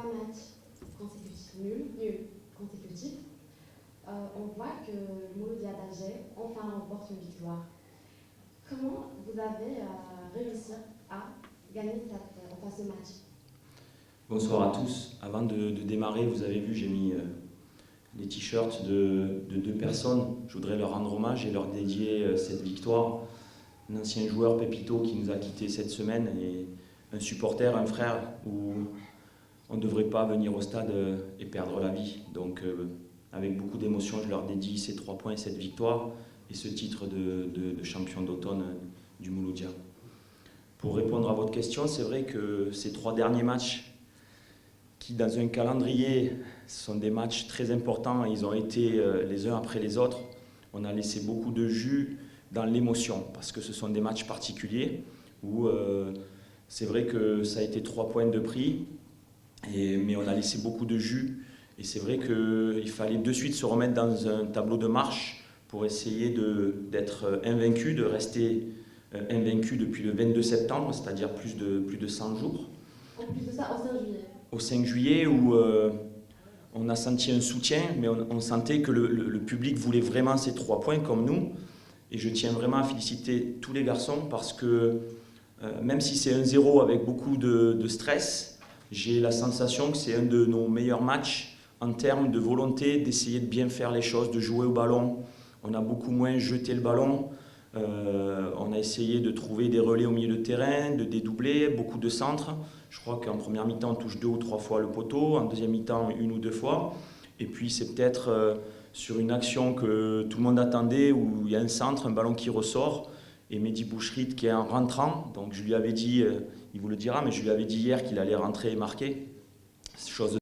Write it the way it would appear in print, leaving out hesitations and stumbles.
matchs consécutifs, on voit que le Mouloudia d'Alger enfin remporte une victoire. Comment vous avez réussi à gagner ce match? Bonsoir à tous. Avant de démarrer, vous avez vu, j'ai mis les t-shirts de deux personnes. Je voudrais leur rendre hommage et leur dédier cette victoire. Un ancien joueur, Pépito, qui nous a quittés cette semaine, et un supporter, un frère, où on ne devrait pas venir au stade et perdre la vie. Donc, avec beaucoup d'émotion, je leur dédie ces 3 points, cette victoire et ce titre de champion d'automne du Mouloudia. Pour répondre à votre question, c'est vrai que ces 3 derniers matchs, qui dans un calendrier sont des matchs très importants, ils ont été les uns après les autres. On a laissé beaucoup de jus dans l'émotion, parce que ce sont des matchs particuliers, où c'est vrai que ça a été 3 points de prix, mais on a laissé beaucoup de jus, et c'est vrai qu'il fallait de suite se remettre dans un tableau de marche pour essayer d'être invaincu, de rester invaincu depuis le 22 septembre, c'est-à-dire plus de 100 jours. En plus de ça, au 5 juillet. Au 5 juillet, où on a senti un soutien, mais on sentait que le public voulait vraiment ces 3 points comme nous. Et je tiens vraiment à féliciter tous les garçons, parce que même si c'est 1-0 avec beaucoup de stress, j'ai la sensation que c'est un de nos meilleurs matchs en termes de volonté d'essayer de bien faire les choses, de jouer au ballon. On a beaucoup moins jeté le ballon. On a essayé de trouver des relais au milieu de terrain, de dédoubler, beaucoup de centres. Je crois qu'en première mi-temps, on touche 2 ou 3 fois le poteau, en deuxième mi-temps, 1 ou 2 fois. Et puis c'est peut-être sur une action que tout le monde attendait, où il y a un centre, un ballon qui ressort, et Mehdi Bouchrit qui est en rentrant. Donc je lui avais dit, il vous le dira, mais je lui avais dit hier qu'il allait rentrer et marquer. Chose